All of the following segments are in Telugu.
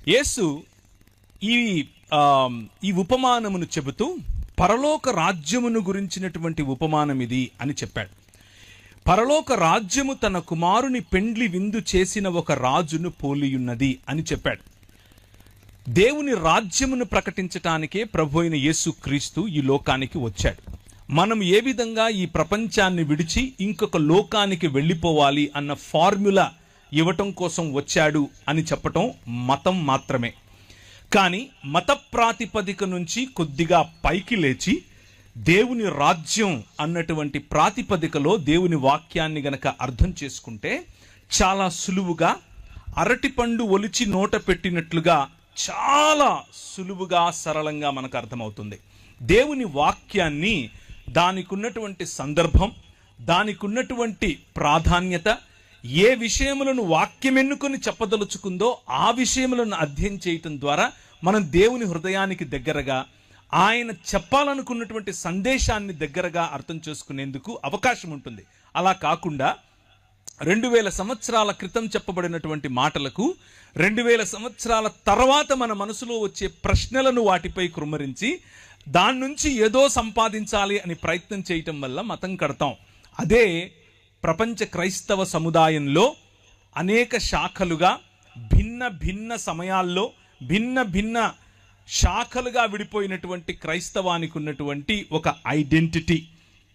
యేసు ఈ ఈ ఉపమానమును చెబుతూ పరలోక రాజ్యమును గురించినటువంటి ఉపమానం ఇది అని చెప్పాడు. పరలోక రాజ్యము తన కుమారుని పెండ్లి విందు చేసిన ఒక రాజును పోలియున్నది అని చెప్పాడు. దేవుని రాజ్యమును ప్రకటించటానికే ప్రభు అయిన యేసుక్రీస్తు ఈ లోకానికి వచ్చాడు. మనం ఏ విధంగా ఈ ప్రపంచాన్ని విడిచి ఇంకొక లోకానికి వెళ్ళిపోవాలి అన్న ఫార్ములా ఇవ్వటం కోసం వచ్చాడు అని చెప్పటం మతం మాత్రమే. కానీ మత ప్రాతిపదిక నుంచి కొద్దిగా పైకి లేచి దేవుని రాజ్యం అన్నటువంటి ప్రాతిపదికలో దేవుని వాక్యాన్ని గనక అర్థం చేసుకుంటే చాలా సులువుగా అరటిపండు ఒలిచి నోట పెట్టినట్లుగా చాలా సులువుగా సరళంగా మనకు అర్థమవుతుంది. దేవుని వాక్యాన్ని దానికి ఉన్నటువంటి సందర్భం, దానికి ఉన్నటువంటి ప్రాధాన్యత, ఏ విషయములను వాక్యం ఎన్నుకొని చెప్పదలుచుకుందో ఆ విషయములను అధ్యయనం చేయటం ద్వారా మనం దేవుని హృదయానికి దగ్గరగా, ఆయన చెప్పాలనుకున్నటువంటి సందేశాన్ని దగ్గరగా అర్థం చేసుకునేందుకు అవకాశం ఉంటుంది. అలా కాకుండా 2000 సంవత్సరాల క్రితం చెప్పబడినటువంటి మాటలకు 2000 సంవత్సరాల తర్వాత మన మనసులో వచ్చే ప్రశ్నలను వాటిపై కృమ్మరించి దాని నుంచి ఏదో సంపాదించాలి అని ప్రయత్నం చేయటం వల్ల మతం కడతాం. అదే ప్రపంచ క్రైస్తవ సముదాయంలో అనేక శాఖలుగా భిన్న భిన్న సమయాల్లో భిన్న భిన్న శాఖలుగా విడిపోయినటువంటి క్రైస్తవానికి ఉన్నటువంటి ఒక ఐడెంటిటీ.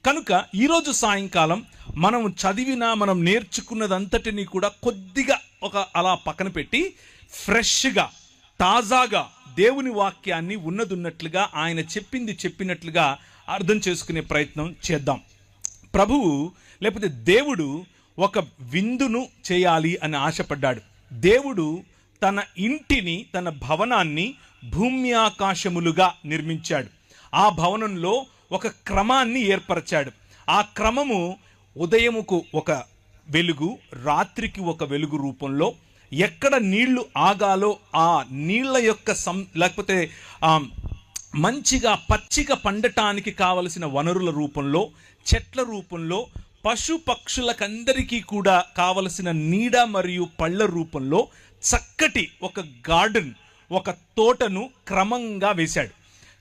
కనుక ఈరోజు సాయంకాలం మనం మనం నేర్చుకున్నదంతటినీ కూడా కొద్దిగా అలా పక్కన పెట్టి ఫ్రెష్గా, తాజాగా దేవుని వాక్యాన్ని ఉన్నదున్నట్లుగా ఆయన చెప్పింది చెప్పినట్లుగా అర్థం చేసుకునే ప్రయత్నం చేద్దాం. ప్రభువు లేకపోతే దేవుడు ఒక విందును చేయాలి అని ఆశపడ్డాడు. దేవుడు తన ఇంటిని, తన భవనాన్ని భూమి ఆకాశములుగా నిర్మించాడు. ఆ భవనంలో ఒక క్రమాన్ని ఏర్పరచాడు. ఆ క్రమము ఉదయముకు ఒక వెలుగు, రాత్రికి ఒక వెలుగు రూపంలో, ఎక్కడ నీళ్లు ఆగాలో ఆ నీళ్ల యొక్క లేకపోతే మంచిగా పచ్చిగా పండటానికి కావలసిన వనరుల రూపంలో, చెట్ల రూపంలో, పశు పక్షులకందరికీ కూడా కావలసిన నీడ మరియు పళ్ళ రూపంలో చక్కటి ఒక గార్డెన్, ఒక తోటను క్రమంగా వేశాడు.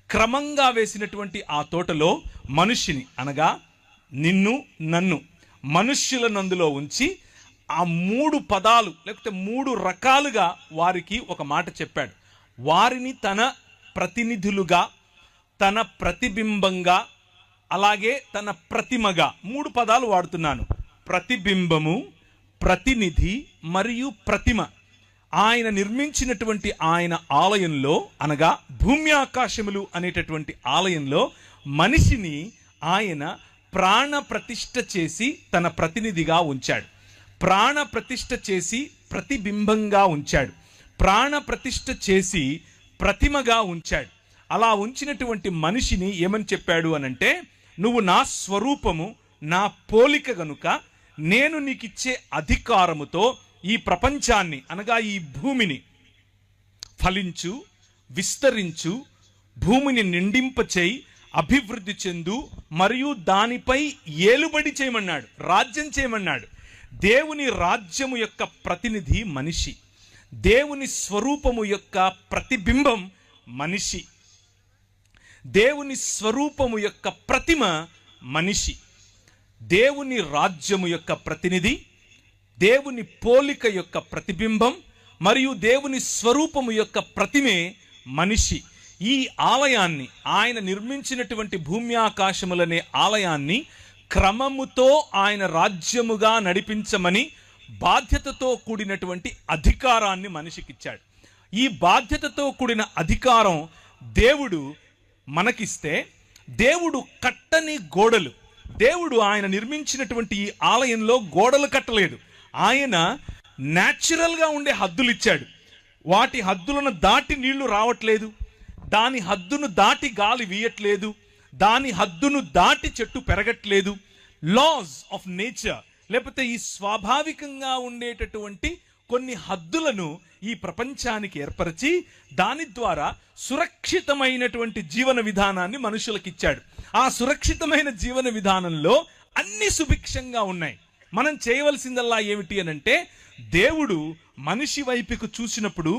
క్రమంగా వేసినటువంటి ఆ తోటలో మనిషిని, అనగా నిన్ను నన్ను, మనుష్యులను అందులో ఉంచి ఆ 3 పదాలు లేకపోతే 3 రకాలుగా వారికి ఒక మాట చెప్పాడు. వారిని తన ప్రతినిధులుగా, తన ప్రతిబింబంగా, అలాగే తన ప్రతిమగా, 3 పదాలు వాడుతున్నాను. ప్రతిబింబము, ప్రతినిధి మరియు ప్రతిమ. ఆయన నిర్మించినటువంటి ఆయన ఆలయంలో, అనగా భూమి ఆకాశములు అనేటటువంటి ఆలయంలో మనిషిని ఆయన ప్రాణ ప్రతిష్ఠ చేసి తన ప్రతినిధిగా ఉంచాడు. ప్రాణ ప్రతిష్ఠ చేసి ప్రతిబింబంగా ఉంచాడు. ప్రాణ ప్రతిష్ఠ చేసి ప్రతిమగా ఉంచాడు. అలా ఉంచినటువంటి మనిషిని ఏమని చెప్పాడు అనంటే, నువ్వు నా స్వరూపము, నా పోలిక గనుక నేను నీకిచ్చే అధికారముతో ఈ ప్రపంచాన్ని, అనగా ఈ భూమిని ఫలించు, విస్తరించు, భూమిని నిండింపచేయి, అభివృద్ధి చెందు, మరియు దానిపై ఏలుబడి చేయమన్నాడు, రాజ్యం చేయమన్నాడు. దేవుని రాజ్యము యొక్క ప్రతినిధి మనిషి, దేవుని స్వరూపము యొక్క ప్రతిబింబం మనిషి, దేవుని స్వరూపము యొక్క ప్రతిమ మనిషి. దేవుని రాజ్యము యొక్క ప్రతినిధి, దేవుని పోలిక యొక్క ప్రతిబింబం మరియు దేవుని స్వరూపము యొక్క ప్రతిమే మనిషి. ఈ ఆలయాన్ని, ఆయన నిర్మించినటువంటి భూమి ఆకాశములనే ఆలయాన్ని క్రమముతో ఆయన రాజ్యముగా నడిపించమని బాధ్యతతో కూడినటువంటి అధికారాన్ని మనిషికిచ్చాడు. ఈ బాధ్యతతో కూడిన అధికారం దేవుడు మనకిస్తే, దేవుడు కట్టని గోడలు, దేవుడు ఆయన నిర్మించినటువంటి ఈ ఆలయంలో గోడలు కట్టలేదు. ఆయన న్యాచురల్గా ఉండే హద్దులు ఇచ్చాడు. వాటి హద్దులను దాటి నీళ్లు రావట్లేదు, దాని హద్దును దాటి గాలి వీయట్లేదు, దాని హద్దును దాటి చెట్టు పెరగట్లేదు. లాస్ ఆఫ్ నేచర్, లేకపోతే ఈ స్వాభావికంగా ఉండేటటువంటి కొన్ని హద్దులను ఈ ప్రపంచానికి ఏర్పరిచి దాని ద్వారా సురక్షితమైనటువంటి జీవన విధానాన్ని మనుషులకు ఇచ్చాడు. ఆ సురక్షితమైన జీవన విధానంలో అన్ని సుభిక్షంగా ఉన్నాయి. మనం చేయవలసిందల్లా ఏమిటి అనంటే, దేవుడు మనిషి వైపుకు చూసినప్పుడు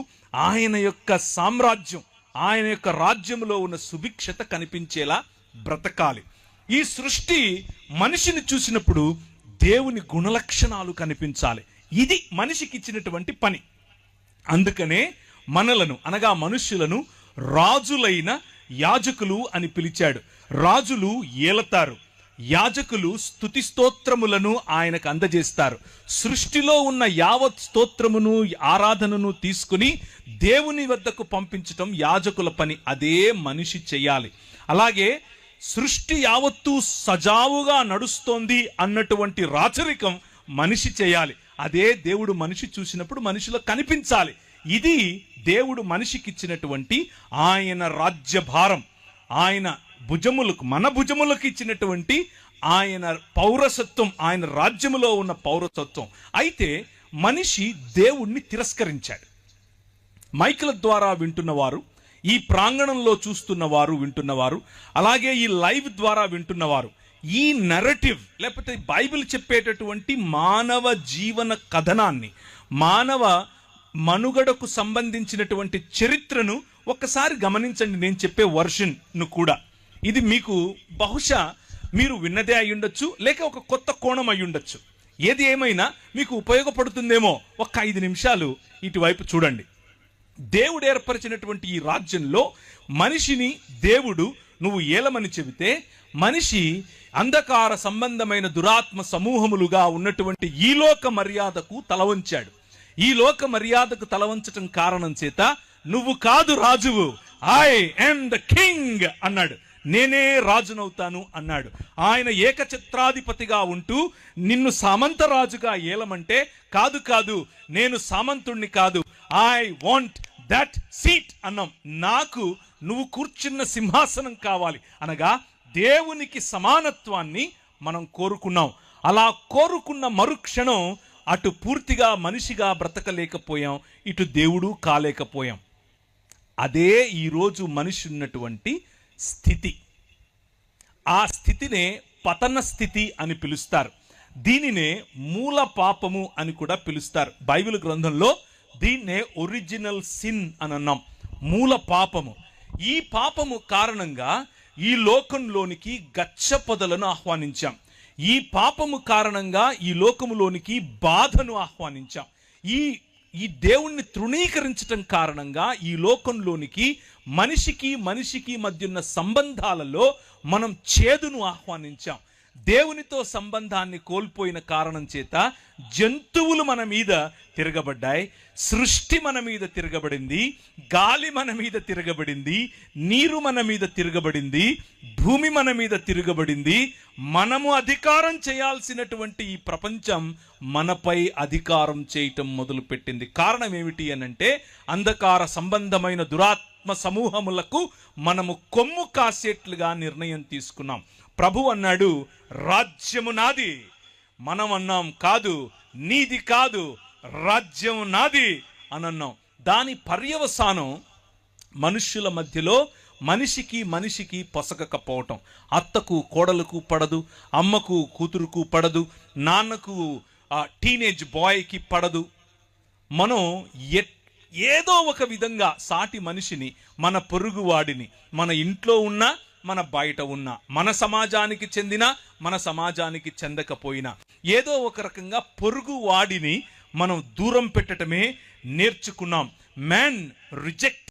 ఆయన యొక్క సామ్రాజ్యం, ఆయన యొక్క రాజ్యంలో ఉన్న సుభిక్షత కనిపించేలా బ్రతకాలి. ఈ సృష్టి మనిషిని చూసినప్పుడు దేవుని గుణలక్షణాలు కనిపించాలి. ఇది మనిషికి ఇచ్చినటువంటి పని. అందుకనే మనలను అనగా మనుష్యులను రాజులైన యాజకులు అని పిలిచాడు. రాజులు ఏలతారు, యాజకులు స్తుతి స్తోత్రములను ఆయనకు అందజేస్తారు. సృష్టిలో ఉన్న యావత్ స్తోత్రమును ఆరాధనను తీసుకుని దేవుని వద్దకు పంపించటం యాజకుల పని. అదే మనిషి చేయాలి. అలాగే సృష్టి యావత్తు సజావుగా నడుస్తోంది అన్నటువంటి రాచరికం మనిషి చేయాలి. అదే దేవుడు మనిషి చూసినప్పుడు మనిషిలో కనిపించాలి. ఇది దేవుడు మనిషికి ఇచ్చినటువంటి ఆయన రాజ్యభారం, ఆయన భుజములకు, మన భుజములకు ఇచ్చినటువంటి ఆయన పౌరసత్వం, ఆయన రాజ్యములో ఉన్న పౌరసత్వం. అయితే మనిషి దేవుణ్ణి తిరస్కరించాడు. మైకుల ద్వారా వింటున్నవారు, ఈ ప్రాంగణంలో చూస్తున్నవారు, వింటున్నవారు, అలాగే ఈ లైవ్ ద్వారా వింటున్నవారు, ఈ నరేటివ్ లేకపోతే బైబిల్ చెప్పేటటువంటి మానవ జీవన కథనాన్ని, మానవ మనుగడకు సంబంధించినటువంటి చరిత్రను ఒక్కసారి గమనించండి. నేను చెప్పే వర్షన్ను కూడా. ఇది మీకు బహుశా మీరు విన్నదే అయి ఉండొచ్చు, లేక ఒక కొత్త కోణం అయి ఉండొచ్చు. ఏది ఏమైనా మీకు ఉపయోగపడుతుందేమో. ఒక్క 5 నిమిషాలు ఇటువైపు చూడండి. దేవుడు ఏర్పరిచినటువంటి ఈ రాజ్యంలో మనిషిని దేవుడు నువ్వు ఏలమని చెబితే, మనిషి అంధకార సంబంధమైన దురాత్మ సమూహములుగా ఉన్నటువంటి ఈ లోక మర్యాదకు తలవంచాడు. ఈ లోక మర్యాదకు తలవంచటం కారణం చేత నువ్వు కాదు రాజువు, ఐ యామ్ ద కింగ్ అన్నాడు. నేనే రాజునవుతాను అన్నాడు. ఆయన ఏకఛత్రాధిపతిగా ఉంటూ నిన్ను సామంతరాజుగా ఏలమంటే, కాదు కాదు నేను సామంతుణ్ణి కాదు, ఐ వాంట్ దట్ సీట్ అన్నాం. నాకు నువ్వు కూర్చున్న సింహాసనం కావాలి అనగా దేవునికి సమానత్వాన్ని మనం కోరుకున్నాం. అలా కోరుకున్న మరుక్షణం అటు పూర్తిగా మనిషిగా బ్రతకలేకపోయాం, ఇటు దేవుడు కాలేకపోయాం. అదే ఈరోజు మనిషి ఉన్నటువంటి స్థితి. ఆ స్థితినే పతన స్థితి అని పిలుస్తారు. దీనినే మూల పాపము అని కూడా పిలుస్తారు. బైబిల్ గ్రంథంలో దీన్నే ఒరిజినల్ సిన్ అని అన్నాం, మూల పాపము. ఈ పాపము కారణంగా ఈ లోకంలోనికి గచ్చ పొదలను ఆహ్వానించాం. ఈ పాపము కారణంగా ఈ లోకములోనికి బాధను ఆహ్వానించాం. ఈ దేవుణ్ణి తృణీకరించటం కారణంగా ఈ లోకంలోనికి మనిషికి మధ్య ఉన్న సంబంధాలలో మనం చేదును ఆహ్వానించాం. దేవునితో సంబంధాన్ని కోల్పోయిన కారణం చేత జంతువులు మన మీద తిరగబడ్డాయి, సృష్టి మన మీద తిరగబడింది, గాలి మన మీద తిరగబడింది, నీరు మన మీద తిరగబడింది, భూమి మన మీద తిరగబడింది. మనము అధికారం చేయాల్సినటువంటి ఈ ప్రపంచం మనపై అధికారం చేయటం మొదలుపెట్టింది. కారణం ఏమిటి అనంటే, అంధకార సంబంధమైన దురాత్మ సమూహములకు మనము కొమ్ము కాసేట్లుగా నిర్ణయం తీసుకున్నాం. ప్రభు అన్నాడు, రాజ్యము నాది. మనం అన్నాం, కాదు, నీది కాదు, రాజ్యం నాది అని అన్నాం. దాని పర్యవసానం మనుష్యుల మధ్యలో మనిషికి పొసగకపోవటం. అత్తకు కోడలకు పడదు, అమ్మకు కూతురుకు పడదు, నాన్నకు టీనేజ్ బాయ్కి పడదు. మనం ఏదో ఒక విధంగా సాటి మనిషిని, మన పొరుగువాడిని, మన ఇంట్లో ఉన్నా మన బయట ఉన్న, మన సమాజానికి చెందిన మన సమాజానికి చెందకపోయినా ఏదో ఒక రకంగా పొరుగువాడిని మనం దూరం పెట్టడమే నేర్చుకున్నాం. Man reject